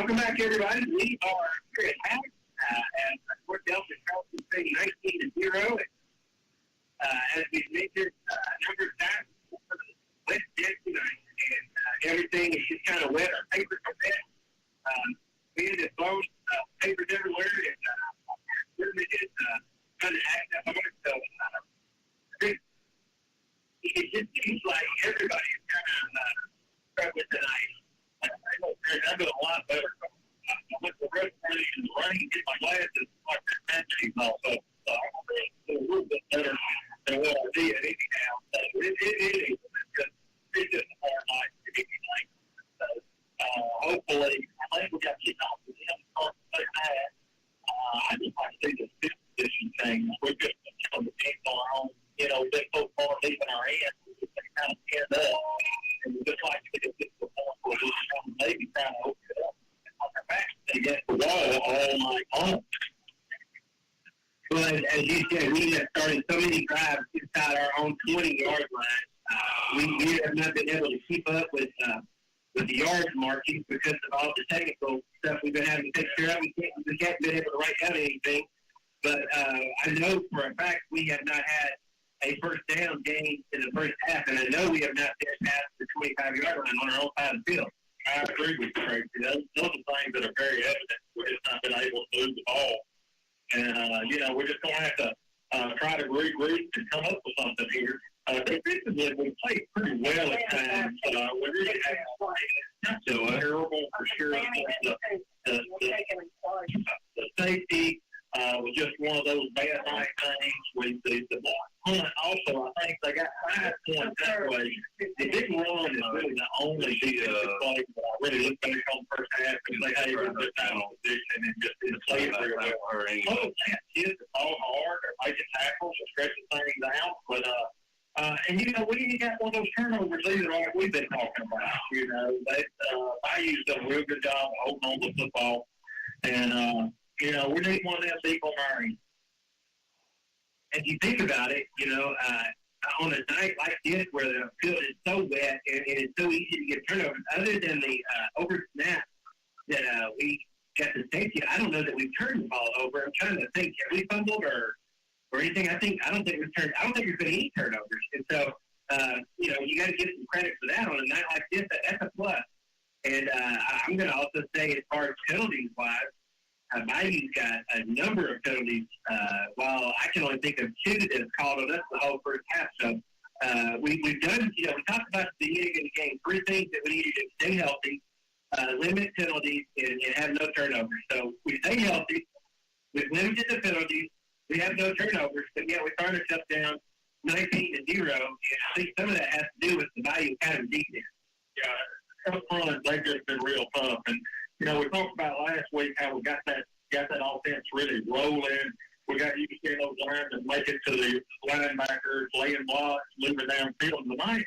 Welcome back, everybody. We are here at Hack at Fort Delta, Charleston City, 19-0. As we mentioned, number of times, wet deck tonight, and everything is just kind of wet. Our papers are wet. We ended up blowing papers everywhere, and is kind of acting up on it. So it just seems like everybody is kind of struggling tonight. I'm doing a lot better. I went to the restaurant in the rain, get my glasses, like that and also. So I'm a little bit better than what I did anyhow. So it is just a hard night to get me. So hopefully, I think we got to get off the I just like to see this fifth position thing. We're just on the team on our own, been so far leaving our hands. We just kind of end up. And we just like to get this to the point where we maybe trying to open it up on our backs against the wall all night long. Well, as you said, we have started so many drives inside our own 20-yard line. We have not been able to keep up with the yards markings because of all the technical stuff we've been having to take care of. We haven't been able to write down anything. But I know for a fact we have not had a first down game in the first half, and I know we have not finished past the 25-yard line on our own side of the field. I agree with you, Tracy. Those are things that are very evident. We're just not been able to move the ball. And, we're just going to have to try to regroup and come up with something here. Defensively, we played pretty well at times. We really have not so terrible for sure. The safety was just one of those bad night things. With the punt also, I think they got 5 points that way. The big run is really the only defensive play that I really looked back on the first half and say, hey, we're just out of position and just didn't play it very well. Other than that, kids are all hard, they're making tackles, they're stretching things out. But, we ain't got one of those turnovers either like we've been talking about. Bayou's done a real good job of holding on to the football. And, we need one of them people marrying. If you think about it, on a night like this where the field is so wet and it's so easy to get turnovers, other than the over snap that we got the safety, I don't know that we've turned the ball over. I'm trying to think, have we fumbled or anything? I don't think there's been any turnovers. And so, you got to give some credit for that on a night like this. That's a plus. And I'm going to also say, as far as penalties-wise, Bayou's got a number of penalties. While I can only think of 2 that have called on us the whole first half. So we've done, we talked about at the beginning of the game, 3 things that we need to do: stay healthy, limit penalties, and have no turnovers. So we stay healthy, we've limited the penalties, we have no turnovers, but yeah, we found ourselves down 19-0, and I think some of that has to do with the Bayou kind of defense. Yeah, up front, they've just been real tough. And, we talked about last week how we got that offense really rolling. We got used to those linemen make it to the linebackers, laying blocks, moving downfield tonight.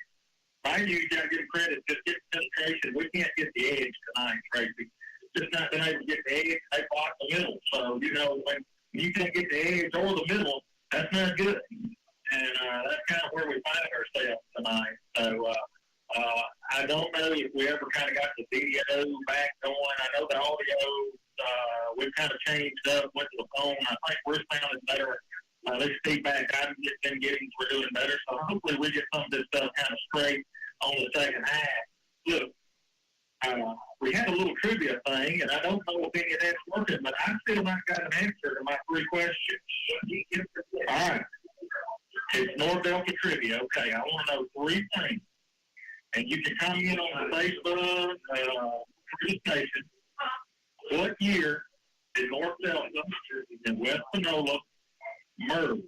Bayou, got to give credit, just get penetration. We can't get the edge tonight, Tracy. Just not been able to get the edge. They block the middle. So, when you can't get the edge or the middle, that's not good. And that's kind of where we find ourselves tonight. So, I don't know if we ever kind of got the video back going. I know the audio, we've kind of changed up, went to the phone. I think we're sounding better. This feedback I've been getting, we're doing better. So hopefully we get some of this stuff kind of straight on the second half. Look, we had a little trivia thing, and I don't know if any of that's working, but I've still not got an answer to my 3 questions. All right. It's North Delta trivia. Okay, I want to know 3 things. And you can comment on the Facebook presentation. What year did North Delta and West Panola merge?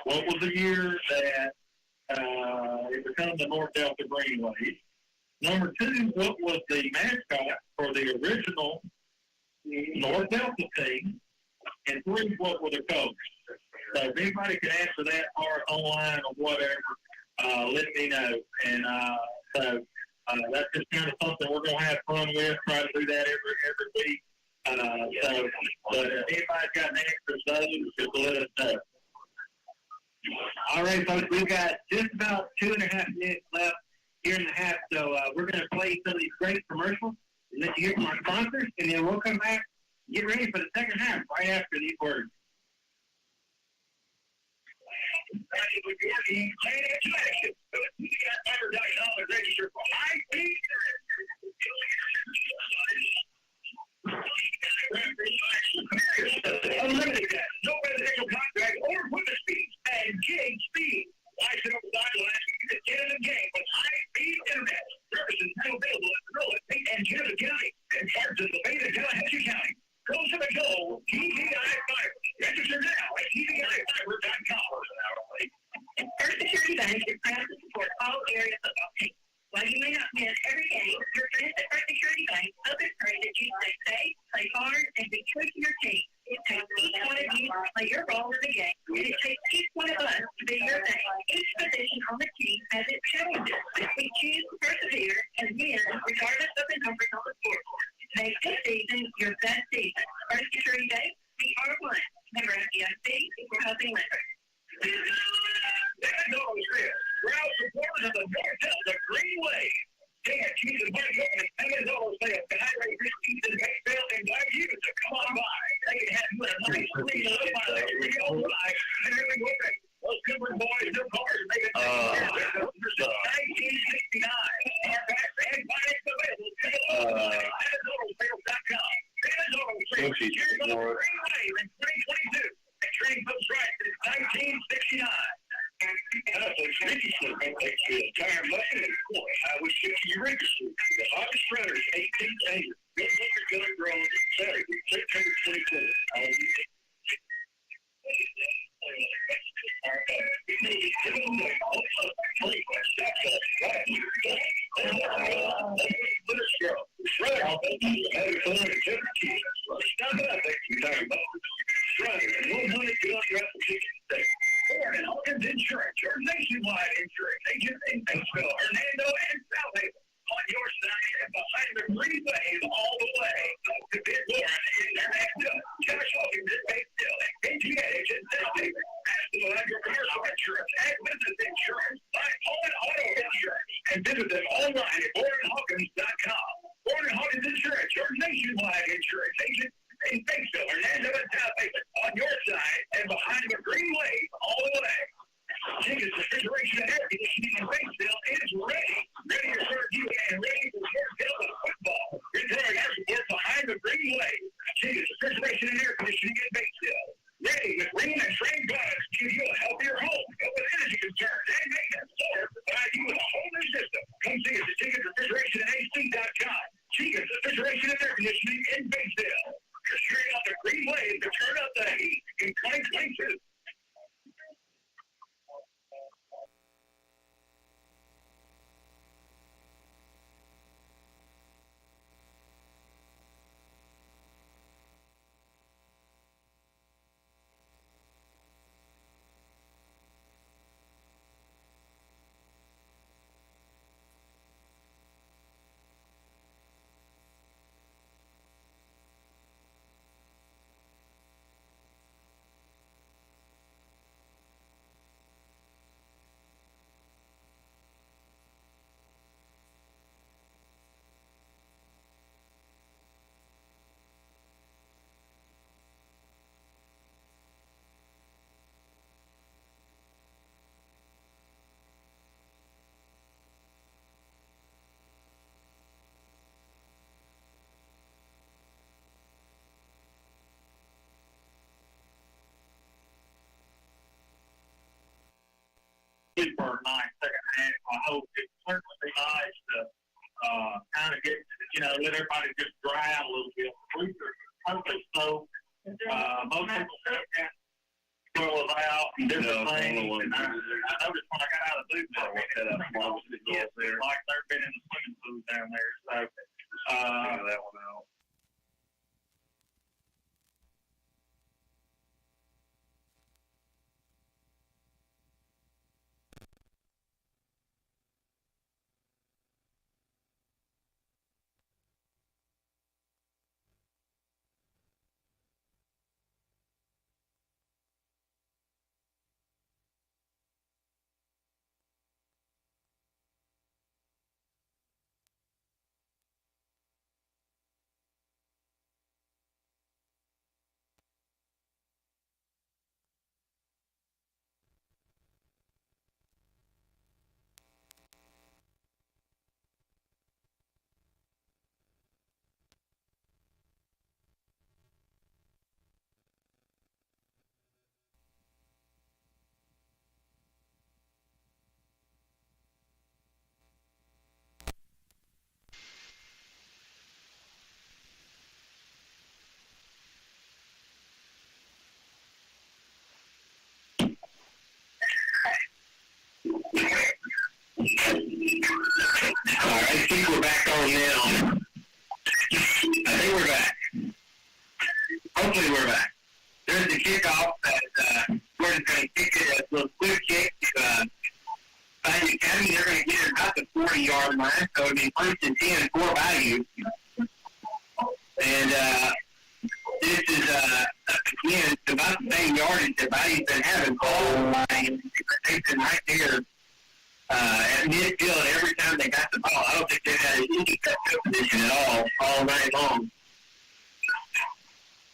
What was the year that it became the North Delta Greenways? Number 2, what was the mascot for the original North Delta team? And 3, what were the coaches? So if anybody can answer that part online or whatever, let me know. And so that's just kind of something we're going to have fun with, try to do that every week. But if anybody's got an answer to those, just let us know. All right, folks, we've got just about 2.5 minutes left here in the half, so we're going to play some of these great commercials. Let you hear from our sponsors, and then we'll come back, get ready for the second half right after these words. Register for high speed. Unlimited gas, no residential contract or equipment fees, and gig speed. License on the sidelines, you can get in the game with high-speed internet. Services now available in Corolla, and Genesee County, and parts of the Bayou and Tallahatchie County. Go to the goal, TVI Fiber. Register now at TVIFiber.com. First Security Bank is proud to support all areas of our team. While you may not win every game, your friends at First Security Bank hope and pray that you stay safe, play hard, and be true to your team. It takes each one of you to play your role in the game, and it takes each one of us to be your thing. Each position on the team has its challenges. We choose to persevere and win regardless of the numbers on the scoreboard. Make this season your best season. First Security Bank, we are one. Member FDIC, equal housing lender. Proud supporters of the North Delta Greenway. Dan, Cheese and Buddy Open, and as always, they have guy racers, Cheese and Bayou, and Bayou to come on by. They can have you in a nice lead up by the real life. And here we go. Those Cooper boys, their cars, they can take 1969. Our back and finance available. AdamsAutoSales.com. Adams Auto Sales. Here's on the Greenway in 2022. The train comes right since 1969. Tire Lane, of course. I was 50 registered. The August runner is 18 days. Good liquor gun grown Saturday, September 24th. Insurance, your nationwide insurance agent in Batesville, Hernando, and South Haven. On your side and behind the freeway all the way. The big one in Hernando, Josh Hawkins in Batesville, and KGH in South Haven. Ask them about your commercial insurance and business insurance by Holland Auto Insurance. And visit them online at BordenHawkins.com. Borden Hawkins Insurance, your nationwide insurance agent in Batesville, Hernando, and South Haven. On your side and behind the greenway all the way. Jenkins Refrigeration and Air Conditioning in Batesville is ready. Ready to serve you and ready for your Delta football. Return our support behind the greenway. Jenkins Refrigeration and Air Conditioning in Batesville. Ready with green and trained products to give you a healthier home. Go with energy concerns and maintenance. Or provide you with a whole new system. Come see us at Jenkins Refrigeration and AC.com. Jenkins Refrigeration and Air Conditioning in Batesville. You're straight off the greenway to turn up the heat in 2022. For a nice second half. I hope it's certainly be nice to kind of get, let everybody just dry out a little bit. Hopefully so. Most people can't throw us out and different things. And I noticed when I got out of the booth, like they've been in the swimming pool down there. So, that one out. kickoff. Gordon's going to kick it a little quick kick to Bayou Academy. They're going to get it about the 40-yard line, so it'll be first and 10 for Bayou. And this is, again, about the same yardage that Bayou's been having all game. They've been right there at midfield every time they got the ball. I don't think they've had any cut position at all night long.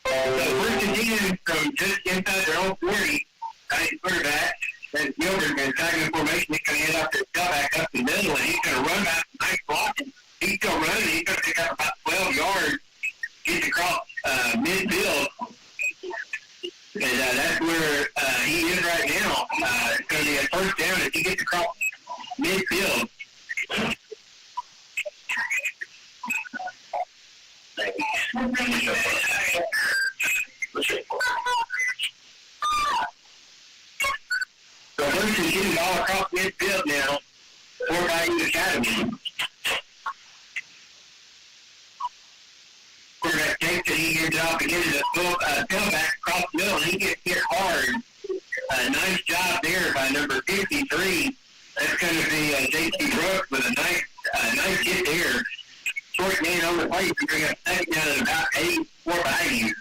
So first and 10 from just inside their own 40, Bayou's quarterback. That's Gilbert going to tag in formation. He's going to head up to tailback up the middle, and he's going to run back. Nice blocking. He's still running. He's going to pick up about 12 yards. Gets across midfield. And that's where he is right now. It's going to be a first down if he gets across midfield. So first and 10 all across midfield now for Bayou Academy. Quarterback takes it, he gets it off again to the tailback across the middle, and he gets hit hard. Nice job there by number 53. That's going to be J.C. Brooks with a nice hit there. Short man on the plate to bring up second down at about 8 for Bayou.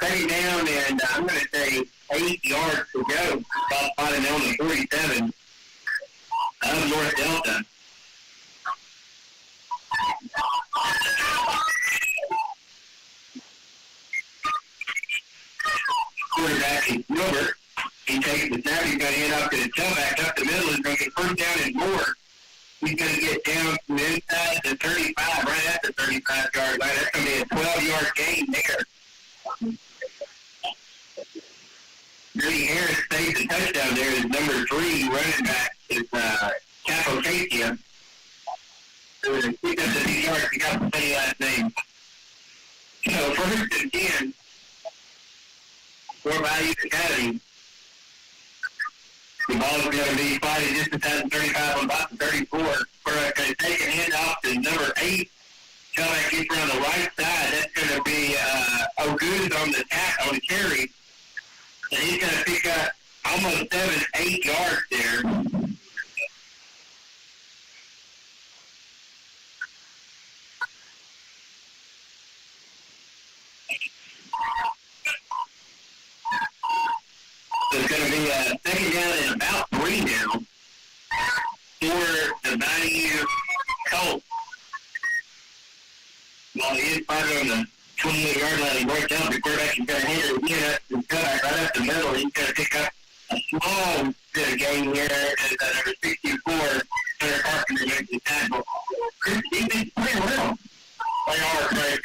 Second down, and I'm going to say 8 yards to go. About spotted on the 47 of North Delta. Quarterback is Gilbert. He takes the snap. He's going to hand off to the tailback up the middle and make it first down and more. He's going to get down from the inside to 35, right at the 35-yard line. That's going to be a 12-yard gain there. Grady Harris saves the touchdown there. Is number 3 running back is Capo Casia. So he picked up the 2 yards. He got the same last name. So first and 10 for Bayou Academy. The ball is going to be spotted just inside the 35 on about the 34. We're going to take a hand off to number 8. Tailback gets around the right side. That's going to be O'Good on the carry. And he's going to pick up almost 7-8 yards there. So it's going to be a second down and about 3 now for the Bayou Colts. Ball is probably on the 28-yard line. He worked out. The quarterback is going to hand it again up to the cutback right up the middle. He's going to pick up a small bit of gain here as number 64, Hunter Carpenter, makes the tackle. He's been playing well. They are crazy.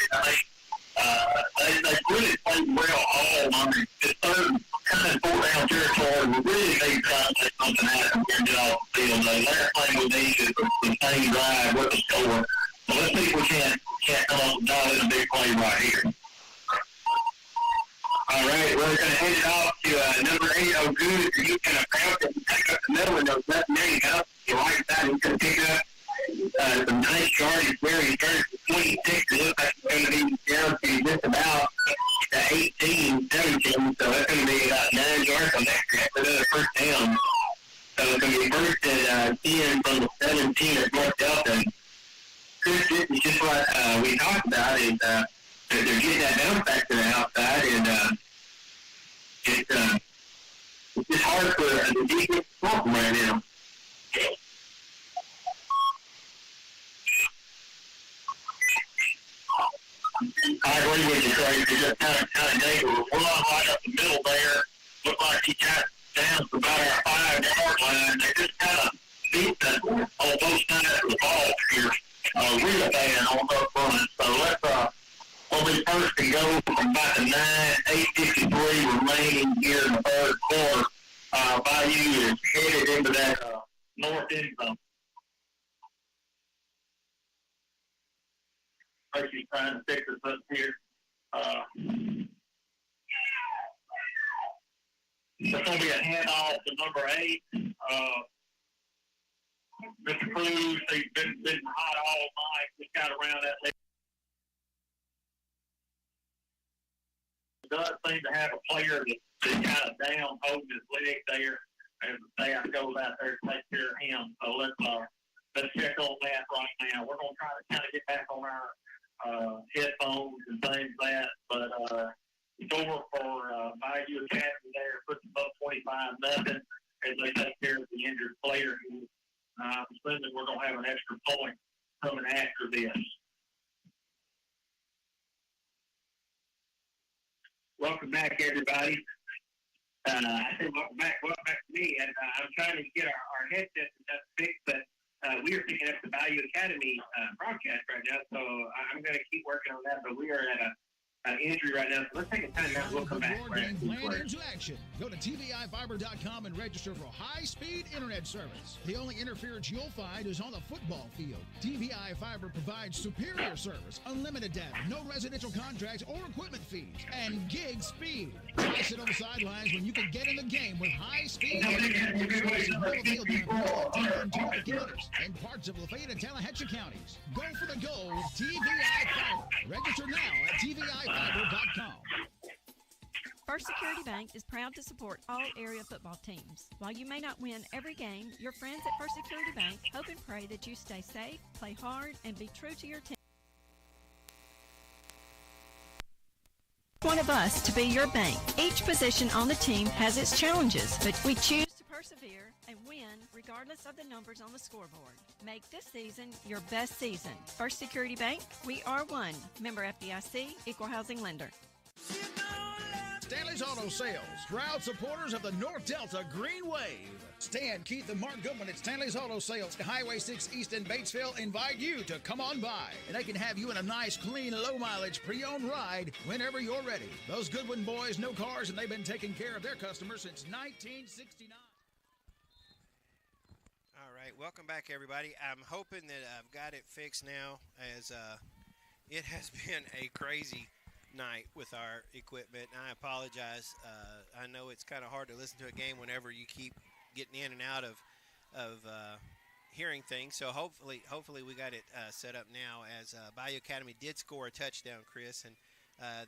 They really played well all on the third kind of 4-down territory. We really need to try to take something out and get off the field. Last thing we need is the same drive with the score. So let's see if we can't come up and dial in a big play right here. All right, we're going to hand it off to number 8, O'Good. He's going to bounce it and take up the middle and goes left there. He got the right side. He's going to pick up some nice yardage there. He starts at 26. It looks like he's going to be down to just about 18, 17. So that's going to be about 9 yards on that. That's another first down. So it's going to be first and 10 from the 17 at North Delta. Chris, this is just what we talked about is that they're getting that bounce back to the outside, and it's just hard for the defense to stop them right now. I agree with you, Craig. It's just kind of dangerous. We're not right up the middle there. Look like he got down to about our 5-yard line. They just kind of beat that on both sides of the ball here. Real bad on both fronts. So we'll be first to go from about the 8:53 remaining here in the third quarter. Bayou is headed into that north end zone. Tracy's trying to fix us up here. It's going to be a handoff to number 8. Mr. Cruz, he's been hot all night. Just got around that leg. Does seem to have a player that's kind of down, holding his leg there, and the staff goes out there to take care of him. So let's check on that right now. We're going to try to kind of get back on our headphones and things like that, but it's over for Bayou Academy there, puts them up 25-0 as they take care of the injured player. I'm assuming we're going to have an extra point coming after this. Welcome back, everybody. I said welcome back to me, and I'm trying to get our headset fixed, but we are picking up the Bayou Academy broadcast right now, so I'm going to keep working on that, but we are at an injury right now, so let's take a time out. We'll come back. Game plan into action. Go to TVIfiber.com and register for high-speed internet service. The only interference you'll find is on the football field. TVI Fiber provides superior service, unlimited data, no residential contracts or equipment fees, and gig speed. Why sit on the sidelines when you can get in the game with high-speed internet service in parts of Lafayette and Tallahatchie counties? Go for the goal with TVI Fiber. Register now at TVIfiber.com. First Security Bank is proud to support all area football teams. While you may not win every game, your friends at First Security Bank hope and pray that you stay safe, play hard, and be true to your team. One of us to be your bank. Each position on the team has its challenges, but we choose to persevere and win regardless of the numbers on the scoreboard. Make this season your best season. First Security Bank, we are one. Member FDIC, Equal Housing Lender. Stanley's Auto Sales, proud supporters of the North Delta Green Wave. Stan, Keith, and Mark Goodman at Stanley's Auto Sales, Highway 6 East in Batesville, invite you to come on by. And they can have you in a nice, clean, low-mileage, pre-owned ride whenever you're ready. Those Goodwin boys know cars, and they've been taking care of their customers since 1969. All right, welcome back, everybody. I'm hoping that I've got it fixed now, as it has been a crazy night with our equipment. I apologize. I know it's kind of hard to listen to a game whenever you keep getting in and out of hearing things. So hopefully we got it set up now, as Bayou Academy did score a touchdown, Chris, and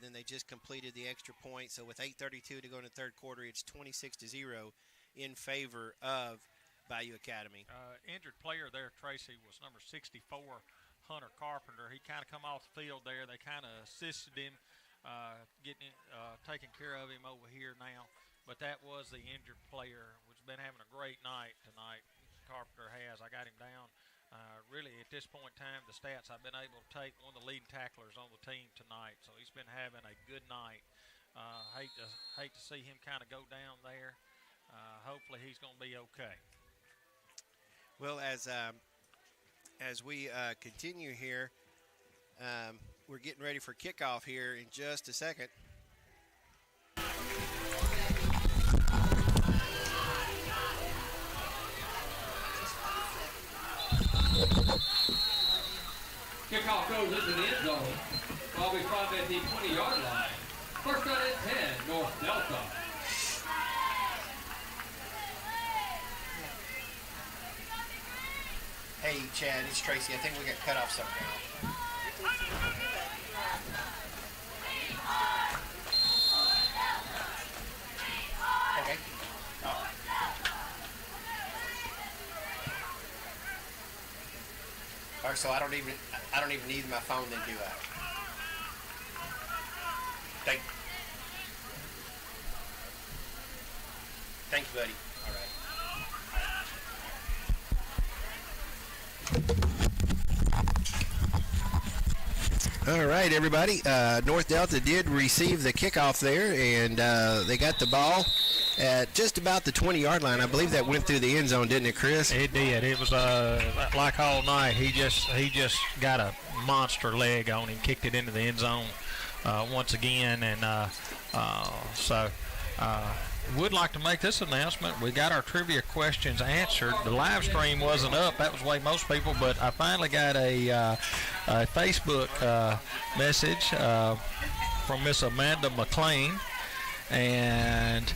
then they just completed the extra point. So with 8:32 to go in the third quarter, it's 26-0 in favor of Bayou Academy. Injured player there, Tracy, was number 64, Hunter Carpenter. He kind of come off the field there. They kind of assisted him, taking care of him over here now. But that was the injured player, which has been having a great night tonight. Carpenter has. I got him down. Really, at this point in time, the stats I've been able to take, one of the leading tacklers on the team tonight. So he's been having a good night. Hate to see him kind of go down there. Hopefully he's going to be okay. Well, as we continue here, we're getting ready for kickoff here in just a second. Kickoff goes into the end zone. Ball be from at the 20-yard line. First down and 10, North Delta. Hey, Chad, it's Tracy. I think we got cut off somehow. Okay. Oh. All right, so I don't even need my phone then, do I? Thank you, buddy. All right. All right, everybody. North Delta did receive the kickoff there, and they got the ball at just about the 20-yard line. I believe that went through the end zone, didn't it, Chris? It did. It was like all night. He just got a monster leg on him, kicked it into the end zone once again, and would like to make this announcement. We got our trivia questions answered. The live stream wasn't up. That was the way most people, but I finally got a Facebook message from Miss Amanda McLean, and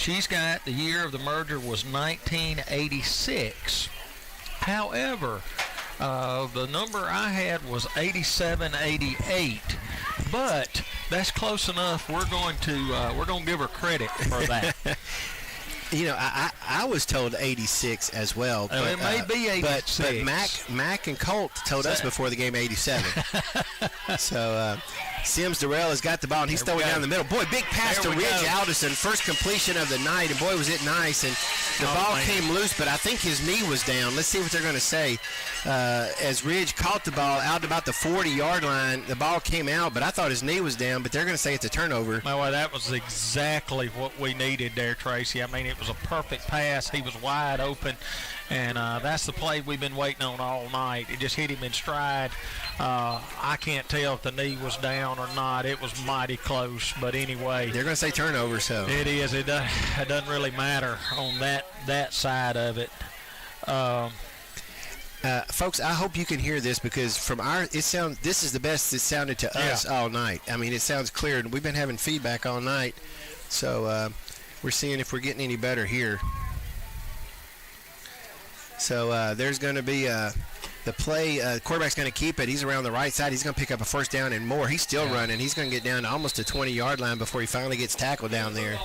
she's got the year of the merger was 1986. However, the number I had was 87-88, but that's close enough. We're going to give her credit for that. You know, I was told 86 as well. But, it may be 86. But Mac and Colt told us before the game 87. So Sims Durrell has got the ball, and he's throwing down the middle. Boy, big pass to Ridge Alderson. First completion of the night, and boy, was it nice. And the ball came loose, but I think his knee was down. Let's see what they're going to say. As Ridge caught the ball out about the 40-yard line, the ball came out, but I thought his knee was down, but they're going to say it's a turnover. Well, that was exactly what we needed there, Tracy. I mean, it was a perfect pass. He was wide open, and that's the play we've been waiting on all night. It just hit him in stride. I can't tell if the knee was down or not. It was mighty close, but anyway. They're going to say turnover, so. It is. It doesn't really matter on that side of it. Folks, I hope you can hear this because this is the best it sounded to us all night. I mean, it sounds clear, and we've been having feedback all night, so we're seeing if we're getting any better here. So there's going to be the play. Quarterback's going to keep it. He's around the right side. He's going to pick up a first down and more. He's still running. He's going to get down to almost the 20-yard line before he finally gets tackled down there.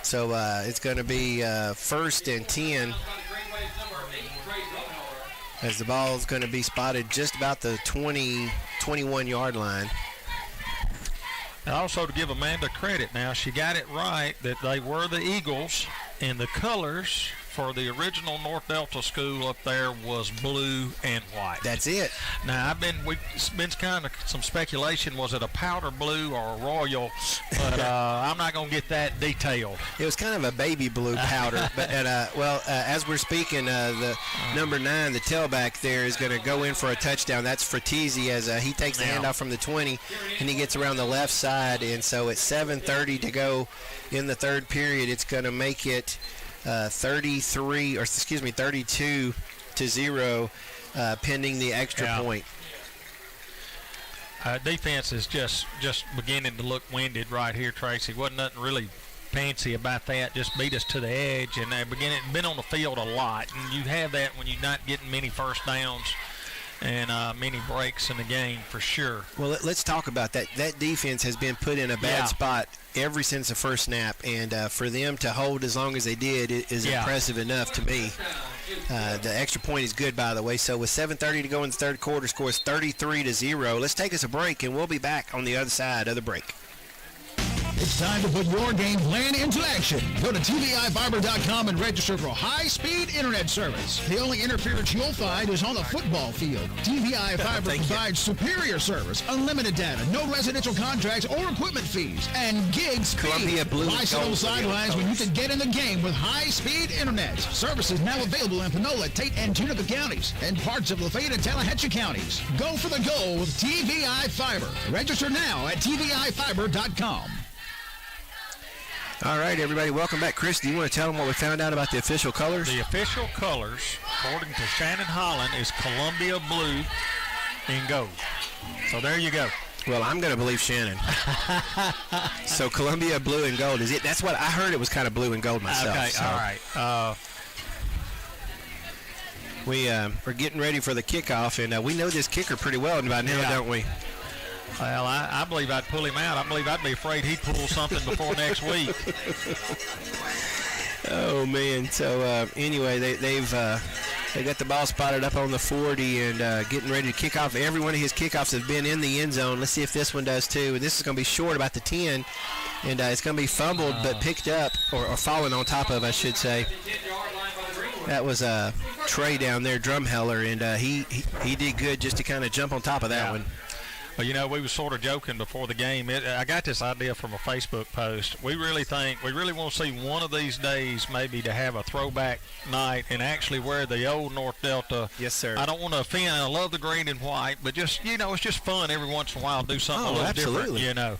So it's going to be first and 10 as the ball is going to be spotted just about the 21-yard line. And also to give Amanda credit now, she got it right that they were the Eagles, and the colors for the original North Delta school up there was blue and white. That's it. Now, we've been kind of some speculation, was it a powder blue or a royal, but I'm not going to get that detailed. It was kind of a baby blue powder, but as we're speaking, the number 9, the tailback there, is going to go in for a touchdown. That's Fratesi as he takes the handoff from the 20, and he gets around the left side, and so at 7:30 to go in the third period, it's going to make it 32-0, pending the extra point. Defense is just beginning to look winded right here, Tracy. Wasn't nothing really fancy about that. Just beat us to the edge, and they've been on the field a lot. And you have that when you're not getting many first downs and many breaks in the game for sure. Well, let's talk about that. That defense has been put in a bad spot ever since the first snap, and for them to hold as long as they did is impressive enough to me. The extra point is good, by the way. So with 7:30 to go in the third quarter, scores 33-0. Let's take us a break, and we'll be back on the other side of the break. It's time to put your game plan into action. Go to TVIfiber.com and register for high-speed internet service. The only interference you'll find is on the football field. TVI Fiber provides superior service, unlimited data, no residential contracts or equipment fees, and gig speed. Columbia Blue. Why sit on the sidelines when you can get in the game with high-speed internet? Service is now available in Panola, Tate, and Tunica counties, and parts of Lafayette and Tallahatchie counties. Go for the goal with TVI Fiber. Register now at TVIfiber.com. All right, everybody, welcome back. Chris, do you want to tell them what we found out about the official colors? The official colors, according to Shannon Holland, is Columbia blue and gold. So there you go. Well, I'm going to believe Shannon. So Columbia blue and gold is it? That's what I heard. It was kind of blue and gold myself. Okay, so. all right. We're getting ready for the kickoff, and we know this kicker pretty well by now, don't we? Well, I believe I'd pull him out. I believe I'd be afraid he'd pull something before next week. Oh, man. So, anyway, they got the ball spotted up on the 40 and getting ready to kick off. Every one of his kickoffs has been in the end zone. Let's see if this one does, too. And this is going to be short, about the 10. And it's going to be fumbled but picked up, or fallen on top of, I should say. That was Trey down there, Drumheller, and he did good just to kind of jump on top of that one. Well, you know, we were sort of joking before the game. I got this idea from a Facebook post. We really want to see one of these days maybe to have a throwback night and actually wear the old North Delta. Yes, sir. I don't want to offend. I love the green and white, but just, you know, it's just fun every once in a while to do something a little different, you know.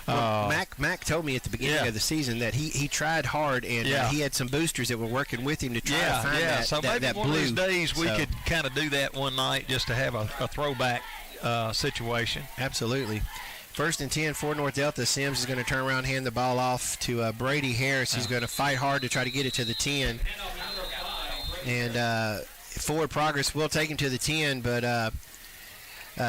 Well, Mac told me at the beginning of the season that he tried hard, and he had some boosters that were working with him to try to find that, so maybe that one blue. of these days we could kind of do that one night just to have a throwback situation. Absolutely. First and 10 for North Delta. Sims is going to turn around, hand the ball off to Brady Harris. He's going to fight hard to try to get it to the 10. And forward progress will take him to the 10, but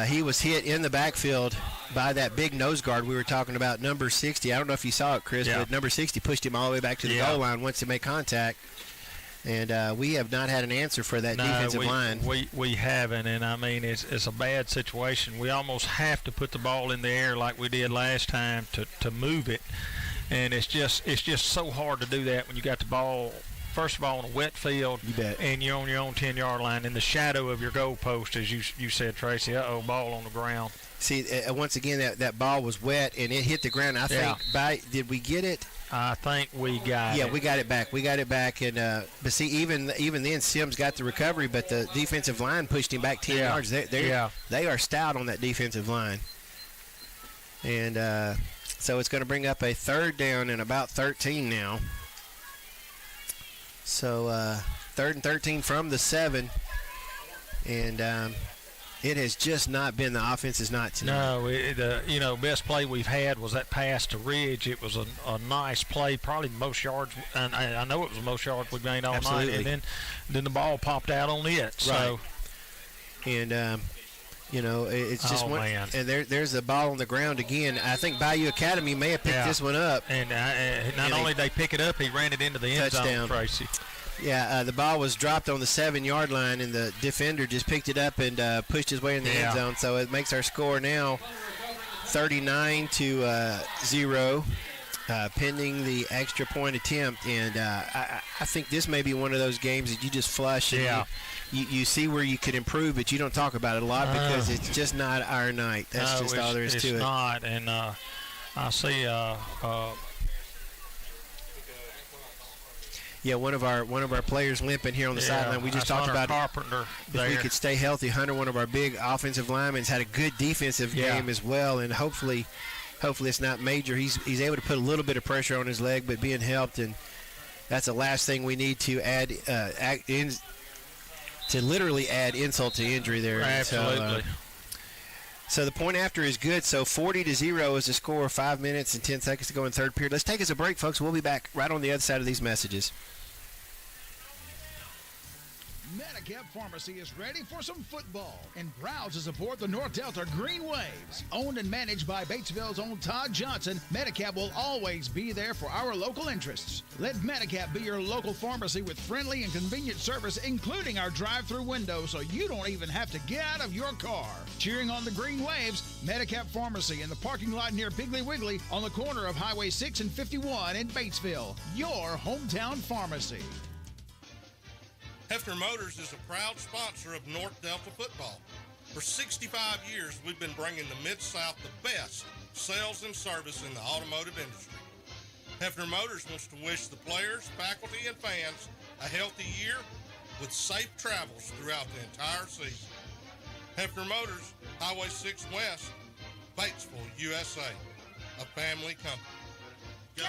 he was hit in the backfield by that big nose guard we were talking about, number 60. I don't know if you saw it, Chris, but number 60 pushed him all the way back to the goal line once he made contact. And we have not had an answer for that defensive line. We haven't, and I mean it's a bad situation. We almost have to put the ball in the air like we did last time to move it, and it's just so hard to do that when you got the ball. First of all, on a wet field, and you're on your own 10-yard line in the shadow of your goalpost, as you said, Tracy. Ball on the ground. See, once again, that ball was wet, and it hit the ground. I think, did we get it? I think we got it. Yeah, we got it back. And but see, even then, Sims got the recovery, but the defensive line pushed him back 10 yards. They are stout on that defensive line. And so it's going to bring up a third down and about 13 now. So third and 13 from the 7, and it has just not been. The offense is not tonight. No, best play we've had was that pass to Ridge. It was a nice play, probably the most yards, and I know it was the most yards we've made all night. And then the ball popped out on it. So, and it's just one. Man. And there's the ball on the ground again. I think Bayou Academy may have picked this one up. And not only they pick it up, he ran it into the end zone, Tracy. Yeah, the ball was dropped on the 7-yard line, and the defender just picked it up and pushed his way in the end zone. So it makes our score now 39-0, pending the extra point attempt. And I think this may be one of those games that you just flush. And you see where you could improve, but you don't talk about it a lot because it's just not our night. That's just all there is to it. It's not, and I see one of our players limping here on the sideline. We just talked about Carpenter if we could stay healthy. Hunter, one of our big offensive linemen, has had a good defensive game as well, and hopefully it's not major. He's able to put a little bit of pressure on his leg, but being helped, and that's the last thing we need to add to literally add insult to injury there. Absolutely. So the point after is good. So 40-0 is the score. 5 minutes and 10 seconds to go in third period. Let's take us a break, folks. We'll be back right on the other side of these messages. Medicap Pharmacy is ready for some football and proud to support the North Delta Green Waves. Owned and managed by Batesville's own Todd Johnson, Medicap will always be there for our local interests. Let Medicap be your local pharmacy with friendly and convenient service, including our drive-through window, so you don't even have to get out of your car. Cheering on the Green Waves, Medicap Pharmacy in the parking lot near Piggly Wiggly on the corner of Highway 6 and 51 in Batesville. Your hometown pharmacy. Hefner Motors is a proud sponsor of North Delta football. For 65 years, we've been bringing the Mid-South the best sales and service in the automotive industry. Hefner Motors wants to wish the players, faculty, and fans a healthy year with safe travels throughout the entire season. Hefner Motors, Highway 6 West, Batesville, USA, a family company. Go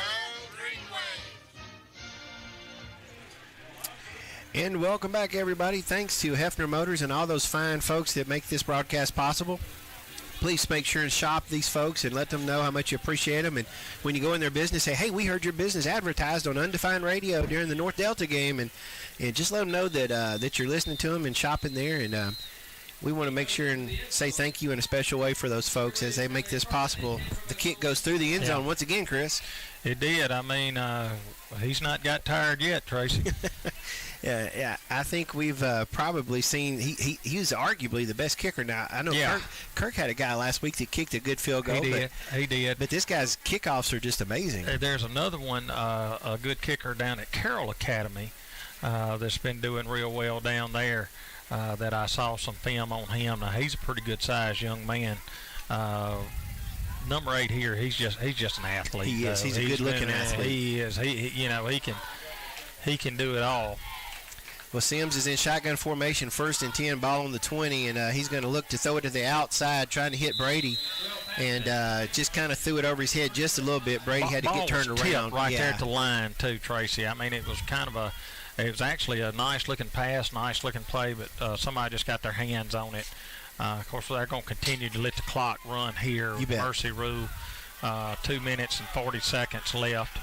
Green Wave! And welcome back, everybody. Thanks to Hefner Motors and all those fine folks that make this broadcast possible. Please make sure and shop these folks and let them know how much you appreciate them. And when you go in their business, say, hey, we heard your business advertised on Undefined Radio during the North Delta game. And just let them know that you're listening to them and shopping there. And we want to make sure and say thank you in a special way for those folks as they make this possible. The kick goes through the end zone once again, Chris. It did. I mean, he's not got tired yet, Tracy. Yeah, I think we've probably seen he was arguably the best kicker. Now I know Kirk had a guy last week that kicked a good field goal. He did. But this guy's kickoffs are just amazing. There's another one, a good kicker down at Carroll Academy that's been doing real well down there. That I saw some film on him. Now he's a pretty good sized young man. Number 8 here, he's just an athlete. He is. He's a good looking athlete. He is. He can do it all. Well, Sims is in shotgun formation, 1st and 10, ball on the 20, and he's going to look to throw it to the outside, trying to hit Brady, and just kind of threw it over his head just a little bit. Brady had to get turned around. Right there at the line, too, Tracy. I mean, it was it was actually a nice-looking pass, nice-looking play, but somebody just got their hands on it. Of course, they're going to continue to let the clock run here. You bet. Mercy rule, 2 minutes and 40 seconds left.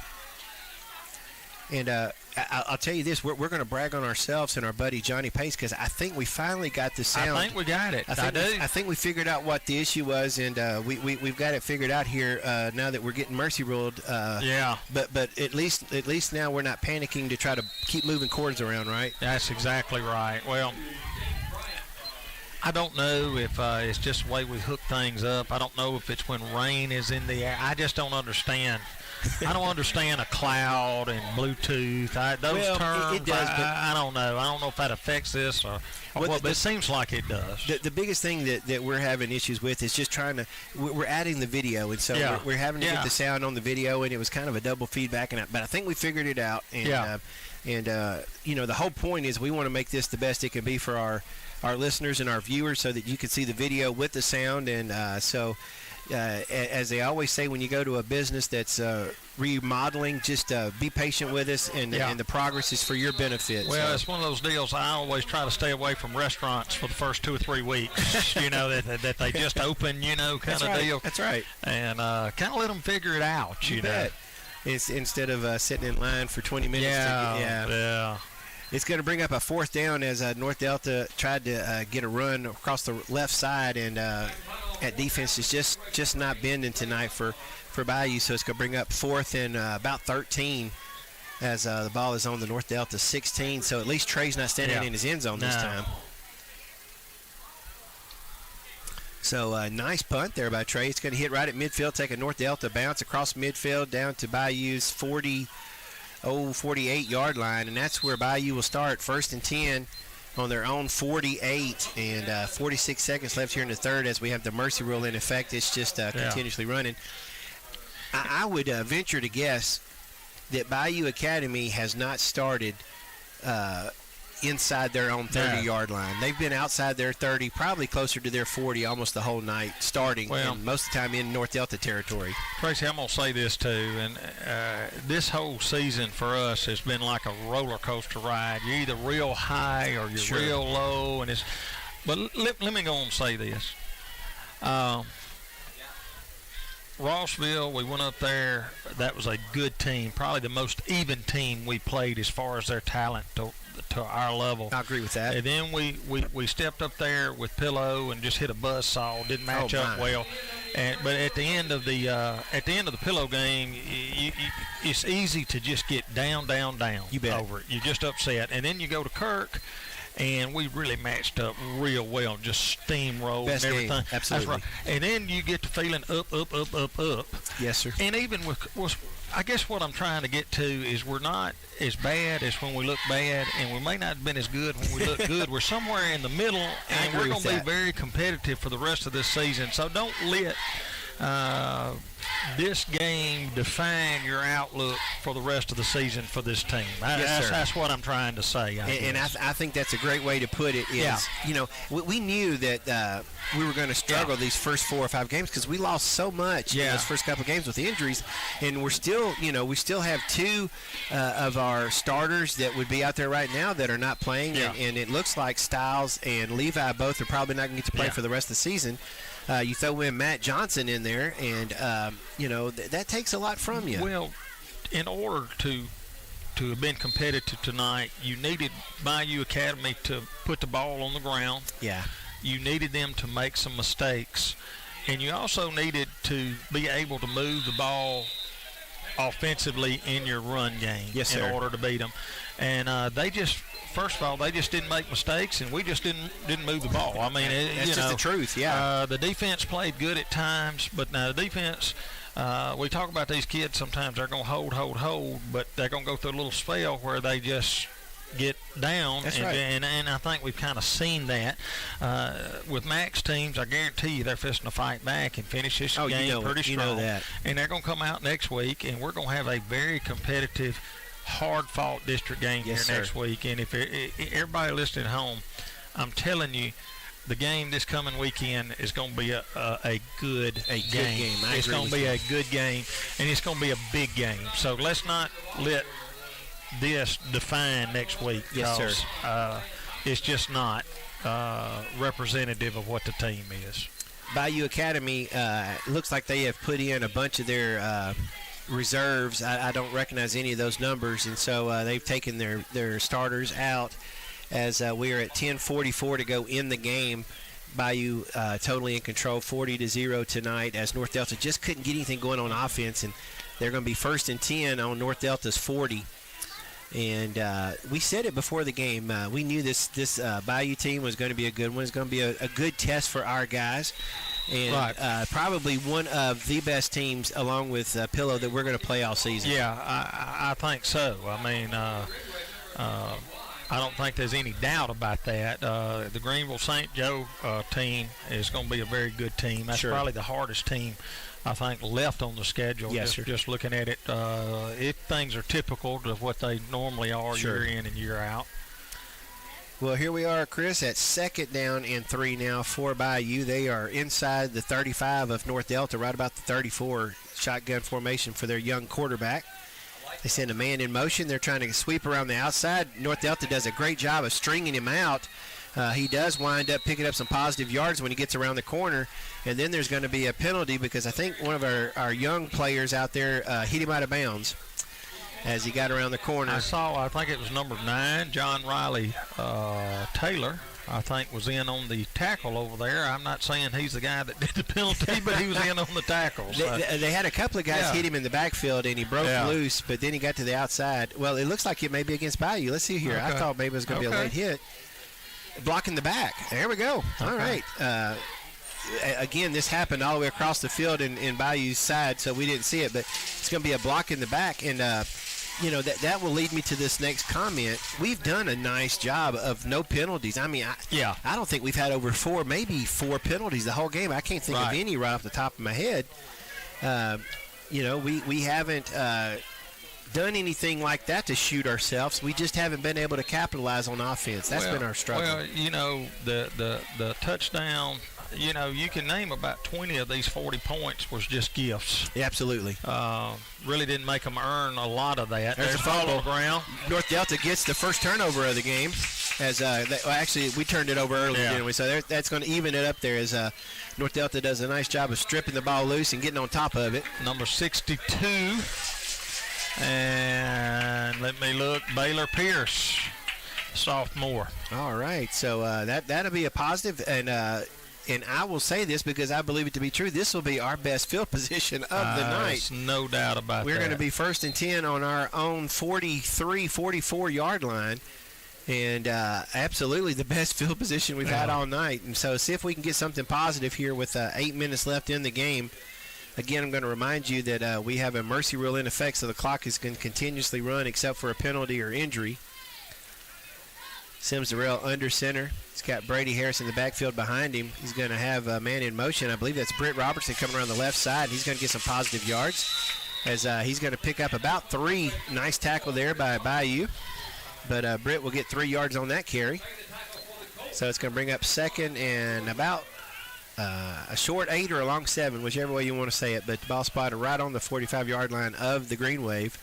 And I'll tell you this, we're going to brag on ourselves and our buddy Johnny Pace, because I think we finally got the sound. I think we got it. I think we figured out what the issue was, and we've got it figured out here now that we're getting mercy ruled. Yeah. But at least now we're not panicking to try to keep moving cords around, right? That's exactly right. Well, I don't know if it's just the way we hook things up. I don't know if it's when rain is in the air. I just don't understand. I don't understand a cloud and Bluetooth. Those terms, it does, but I don't know. I don't know if that affects this or what, but it seems like it does. The biggest thing that we're having issues with is just trying to – we're adding the video, and so we're having to get the sound on the video, and it was kind of a double feedback. But I think we figured it out. And, the whole point is we want to make this the best it can be for our listeners and our viewers so that you can see the video with the sound. And as they always say, when you go to a business that's remodeling, just be patient with us, and the progress is for your benefit. Well, it's one of those deals. I always try to stay away from restaurants for the first 2 or 3 weeks, that they just open, kind of deal. That's right. And kind of let them figure it out, you know. It's instead of sitting in line for 20 minutes. Yeah. It's going to bring up a fourth down as North Delta tried to get a run across the left side, and that defense is just not bending tonight for Bayou. So it's going to bring up fourth and about 13 as the ball is on the North Delta 16. So at least Trey's not standing in his end zone this time. So nice punt there by Trey. It's going to hit right at midfield, take a North Delta bounce across midfield down to Bayou's 48-yard line, and that's where Bayou will start, 1st and 10 on their own 48, and 46 seconds left here in the third as we have the mercy rule in effect. It's just continuously running. I would venture to guess that Bayou Academy has not started inside their own 30-yard line. They've been outside their 30, probably closer to their 40 almost the whole night, starting, and most of the time in North Delta territory. Tracy, I'm going to say this too, and this whole season for us has been like a roller coaster ride. You're either real high or you're real low, but let me go on and say this. Rossville, we went up there. That was a good team, probably the most even team we played as far as their talent to our level. I agree with that. And then we stepped up there with Pillow and just hit a buzzsaw. Didn't match up well. But at the end of the Pillow game, it's easy to just get down. You bet. Over it. You're just upset. And then you go to Kirk, and we really matched up real well, just steamrolled Best and everything. Game. Absolutely. That's right. And then you get to feeling up. Yes, sir. And even I guess what I'm trying to get to is we're not as bad as when we look bad, and we may not have been as good when we look good. We're somewhere in the middle, and we're going to be very competitive for the rest of this season. So don't let this game define your outlook for the rest of the season for this team. That's what I'm trying to say. I think that's a great way to put it. We knew that we were going to struggle these first 4 or 5 games because we lost so much in those first couple of games with the injuries, and we still have 2 of our starters that would be out there right now that are not playing, and it looks like Styles and Levi both are probably not going to get to play for the rest of the season. You throw in Matt Johnson in there, and that takes a lot from you. Well, in order to have been competitive tonight, you needed Bayou Academy to put the ball on the ground. Yeah. You needed them to make some mistakes, and you also needed to be able to move the ball offensively in your run game in order to beat them. And first of all, they just didn't make mistakes, and we just didn't move the ball. I mean, that's just the truth. Yeah. The defense played good at times, but now the defense. We talk about these kids. Sometimes they're going to hold, but they're going to go through a little spell where they just get down. That's right. And I think we've kind of seen that with Max teams. I guarantee you they're fixing to fight back and finish this game pretty strong. You know that. And they're going to come out next week, and we're going to have a very competitive, hard-fought district game here next week. And if everybody listening at home, I'm telling you, the game this coming weekend is going to be a good game. It's going to be a good game, and it's going to be a big game. So let's not let this define next week. Yes, sir. It's just not. representative of what the team is. Bayou Academy looks like they have put in a bunch of their reserves. I don't recognize any of those numbers, and so they've taken their starters out as we are at 10:44 to go in the game. Bayou totally in control, 40-0 tonight, as North Delta just couldn't get anything going on offense, and they're going to be 1st and 10 on North Delta's 40. And we said it before the game. We knew this Bayou team was going to be a good one. It's going to be a good test for our guys, and right. Probably one of the best teams, along with Pillow, that we're going to play all season. Yeah, I think so. I mean, I don't think there's any doubt about that. The Greenville St. Joe team is going to be a very good team. That's probably the hardest team, I think, left on the schedule. Yes, just looking at it, if things are typical of what they normally are year in and year out. Well, here we are, Chris, at 2nd down and 3 now for Bayou. They are inside the 35 of North Delta, right about the 34, shotgun formation for their young quarterback. They send a man in motion. They're trying to sweep around the outside. North Delta does a great job of stringing him out. He does wind up picking up some positive yards when he gets around the corner. And then there's going to be a penalty because I think one of our young players out there hit him out of bounds as he got around the corner. I think it was number 9, John Riley Taylor, I think, was in on the tackle over there. I'm not saying he's the guy that did the penalty, but he was in on the tackle. So. They had a couple of guys hit him in the backfield, and he broke loose, but then he got to the outside. Well, it looks like it may be against Bayou. Let's see here. Okay. I thought maybe it was going to be a late hit. Blocking the back. There we go. Okay. All right. Again, this happened all the way across the field in Bayou's side, so we didn't see it, but it's going to be a block in the back, and that will lead me to this next comment. We've done a nice job of no penalties. I mean, I don't think we've had over 4 penalties the whole game. I can't think of any right off the top of my head. We haven't done anything like that to shoot ourselves. We just haven't been able to capitalize on offense. That's been our struggle. Well, the touchdown, you can name about 20 of these 40 points was just gifts. Yeah, absolutely. Really didn't make them earn a lot of that. There's a follow ground. North Delta gets the first turnover of the game. Actually, we turned it over early, didn't we? So that's going to even it up there as North Delta does a nice job of stripping the ball loose and getting on top of it. Number 62. And let me look, Baylor Pierce, sophomore. All right, so that'll be a positive, and I will say this because I believe it to be true. This will be our best field position of the night. There's no doubt about that. We're going to be 1st and 10 on our own 44-yard line, and absolutely the best field position we've had all night. And so see if we can get something positive here with 8 minutes left in the game. Again, I'm going to remind you that we have a mercy rule in effect, so the clock is going to continuously run except for a penalty or injury. Sims Durrell under center. He's got Brady Harris in the backfield behind him. He's going to have a man in motion. I believe that's Britt Robertson coming around the left side. He's going to get some positive yards as he's going to pick up about 3. Nice tackle there by Bayou. But Britt will get 3 yards on that carry. So it's going to bring up 2nd and about a short 8 or a long 7, whichever way you want to say it. But the ball spotted right on the 45-yard line of the Green Wave.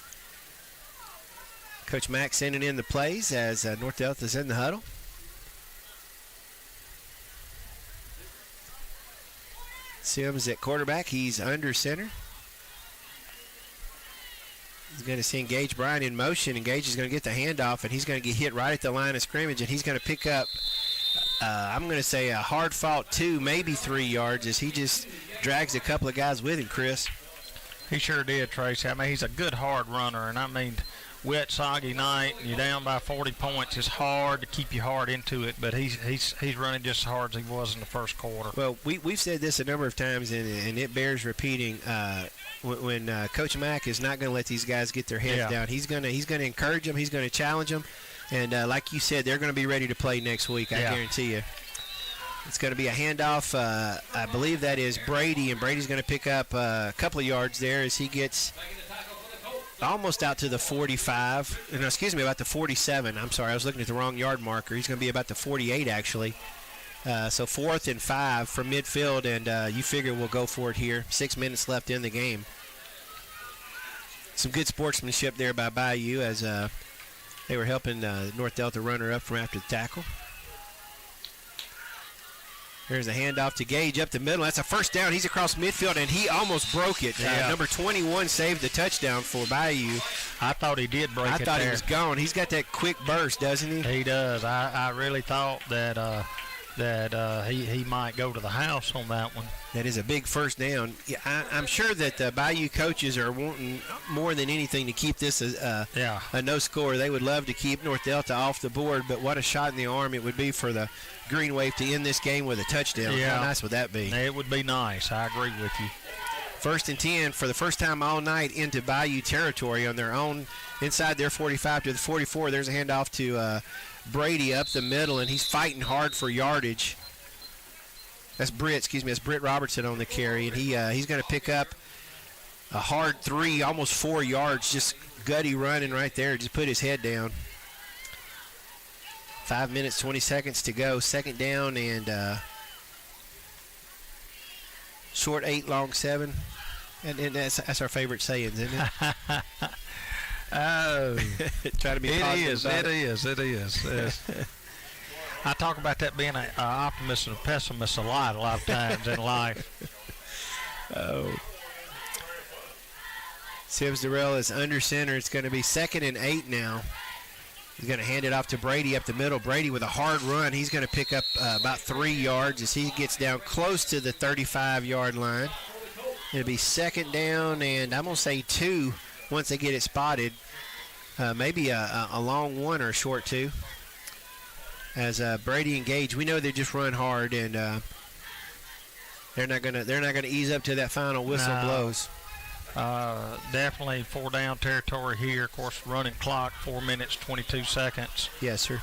Coach Mack sending in the plays as North Delta's in the huddle. Sims at quarterback. He's under center. He's going to see Gage Bryan in motion, and Gage is going to get the handoff, and he's going to get hit right at the line of scrimmage, and he's going to pick up, I'm going to say, a hard-fought 2, maybe 3 yards as he just drags a couple of guys with him, Chris. He sure did, Tracy. I mean, he's a good hard runner, and I mean, wet, soggy night, and you're down by 40 points. It's hard to keep your heart into it, but he's running just as hard as he was in the first quarter. Well, we've said this a number of times, and it bears repeating. When Coach Mack is not going to let these guys get their heads down, he's going to encourage them. He's going to challenge them, and like you said, they're going to be ready to play next week. I guarantee you. It's going to be a handoff. I believe that is Brady, and Brady's going to pick up a couple of yards there as he gets almost out to the 45. No, excuse me, about the 47. I'm sorry, I was looking at the wrong yard marker. He's going to be about the 48, actually. So 4th and 5 from midfield, and you figure we'll go for it here. 6 minutes left in the game. Some good sportsmanship there by Bayou as they were helping North Delta runner up from after the tackle. There's a handoff to Gage up the middle. That's a first down. He's across midfield, and he almost broke it. Number 21 saved the touchdown for Bayou. I thought he did break it. I thought he was gone. He's got that quick burst, doesn't he? He does. I really thought that he might go to the house on that one. That is a big first down. Yeah, I'm sure that the Bayou coaches are wanting more than anything to keep this a no score. They would love to keep North Delta off the board, but what a shot in the arm it would be for the Green Wave to end this game with a touchdown. Yeah. How nice would that be? It would be nice. I agree with you. 1st and 10 for the first time all night into Bayou territory on their own, inside their 45 to the 44. There's a handoff to Brady up the middle, and he's fighting hard for yardage. That's Britt Robertson on the carry, and he's going to pick up a hard 3, almost 4 yards, just gutty running right there. Just put his head down. 5 minutes, 20 seconds to go. 2nd down and short 8, long 7. And that's our favorite sayings, isn't it? Oh, try to be positive. It is. I talk about that being an optimist and a pessimist a lot of times in life. Oh. Sims Durrell is under center. It's going to be 2nd and 8 now. He's going to hand it off to Brady up the middle. Brady with a hard run. He's going to pick up about 3 yards as he gets down close to the 35-yard line. It'll be 2nd down, and I'm going to say 2 once they get it spotted. Maybe a long 1 or a short 2. As Brady and Gage, we know they just run hard, and they're not gonna ease up to that final whistle blows. Definitely 4-down territory here. Of course, running clock 4 minutes 22 seconds. Yes, sir.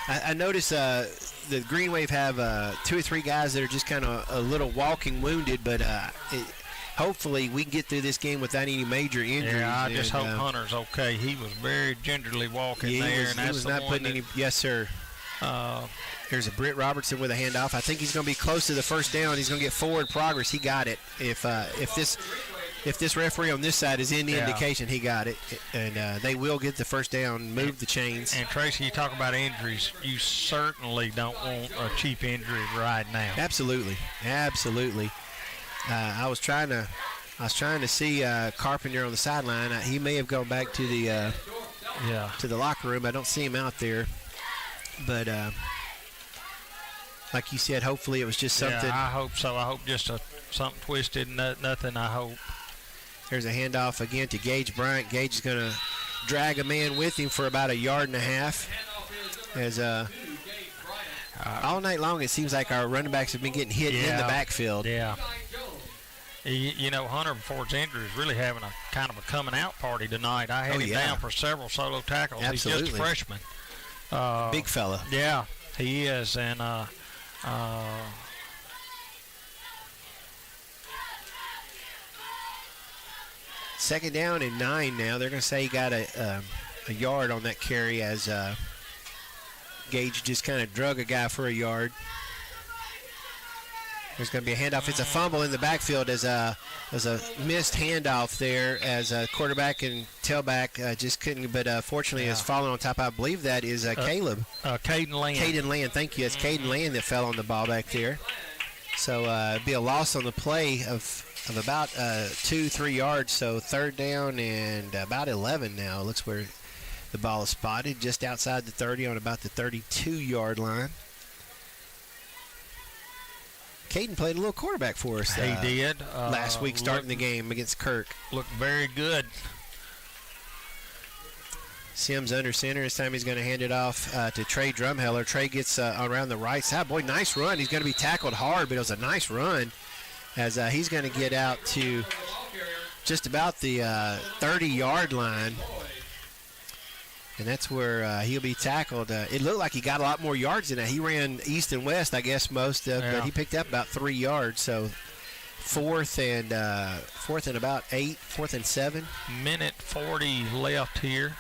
I noticed the Green Wave have 2 or 3 guys that are just kind of a little walking wounded, but hopefully we can get through this game without any major injuries. Yeah, I just hope Hunter's okay. He was very gingerly walking there, and that's the one that, yes, sir. There's a Britt Robertson with a handoff. I think he's going to be close to the first down. He's going to get forward progress. He got it. If this referee on this side is any indication, he got it. And they will get the first down, move the chains. And, Tracy, you talk about injuries. You certainly don't want a cheap injury right now. Absolutely. I was trying to see Carpenter on the sideline. He may have gone back to the locker room. I don't see him out there. But like you said, hopefully it was just something. Yeah, I hope so. I hope just something twisted, nothing, I hope. There's a handoff again to Gage Bryant. Gage is going to drag a man with him for about 1.5 yards. As all night long, it seems like our running backs have been getting hit in the backfield. Yeah. You know, Hunter, before his injury, is really having a kind of a coming out party tonight. I had him down for several solo tackles. Absolutely. He's just a freshman. Big fella. Yeah, he is. And 2nd down and 9 now. They're going to say he got a yard on that carry as Gage just kind of drug a guy for a yard. There's going to be a handoff. It's a fumble in the backfield as a missed handoff there as a quarterback and tailback just couldn't, but fortunately has fallen on top. I believe that is Caleb. Caden Land. Caden Land, thank you. It's Caden Land that fell on the ball back there. So it'd be a loss on the play of about 2-3 yards. So 3rd down and about 11 now. Looks where the ball is spotted just outside the 30 on about the 32-yard line. Caden played a little quarterback for us. He did. Last week starting the game against Kirk. Looked very good. Sims under center. This time he's going to hand it off to Trey Drumheller. Trey gets around the right side. Boy, nice run. He's going to be tackled hard, but it was a nice run as he's going to get out to just about the 30-yard line. And that's where he'll be tackled. It looked like he got a lot more yards than that. He ran east and west, I guess, most of, but he picked up about 3 yards. So 4th and about 8, 4th and 7. Minute 40 left here.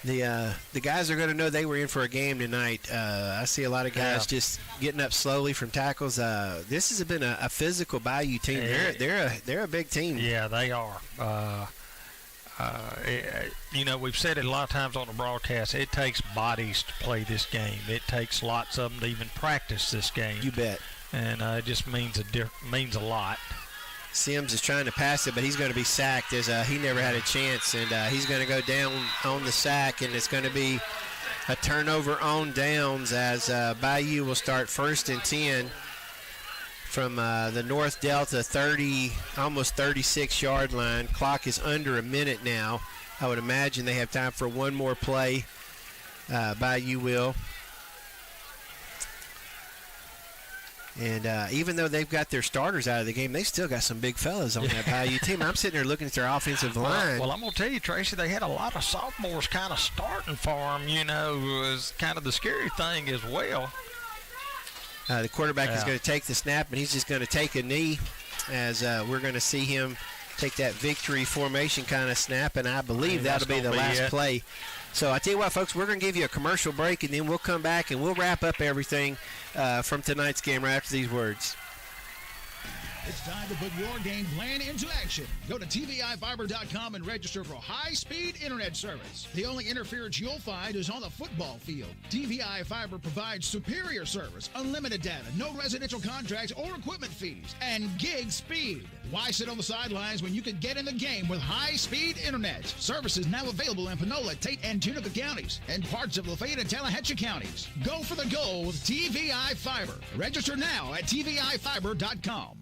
The guys are going to know they were in for a game tonight. I see a lot of guys just getting up slowly from tackles. This has been a physical Bayou team. They're a big team. Yeah, they are. We've said it a lot of times on the broadcast. It takes bodies to play this game. It takes lots of them to even practice this game. You bet. And it just means a lot. Sims is trying to pass it, but he's going to be sacked as he never had a chance, and he's going to go down on the sack, and it's going to be a turnover on downs as Bayou will start 1st and 10 from the North Delta 30, almost 36-yard line. Clock is under a minute now. I would imagine they have time for one more play. Bayou will. And even though they've got their starters out of the game, they still got some big fellas on that Bayou team. I'm sitting there looking at their offensive line. Well, I'm going to tell you, Tracy, they had a lot of sophomores kind of starting for them, was kind of the scary thing as well. The quarterback is going to take the snap, and he's just going to take a knee as we're going to see him take that victory formation kind of snap, and I believe that'll be the last play. So I tell you what, folks, we're going to give you a commercial break, and then we'll come back and we'll wrap up everything from tonight's game right after these words. It's time to put your game plan into action. Go to TVIfiber.com and register for high-speed internet service. The only interference you'll find is on the football field. TVI Fiber provides superior service, unlimited data, no residential contracts or equipment fees, and gig speed. Why sit on the sidelines when you could get in the game with high-speed internet? Service is now available in Panola, Tate, and Tunica counties, and parts of Lafayette and Tallahatchie counties. Go for the goal with TVI Fiber. Register now at TVIfiber.com.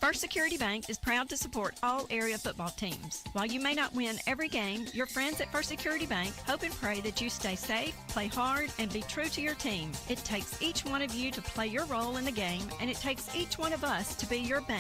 First Security Bank is proud to support all area football teams. While you may not win every game, your friends at First Security Bank hope and pray that you stay safe, play hard, and be true to your team. It takes each one of you to play your role in the game, and it takes each one of us to be your bank.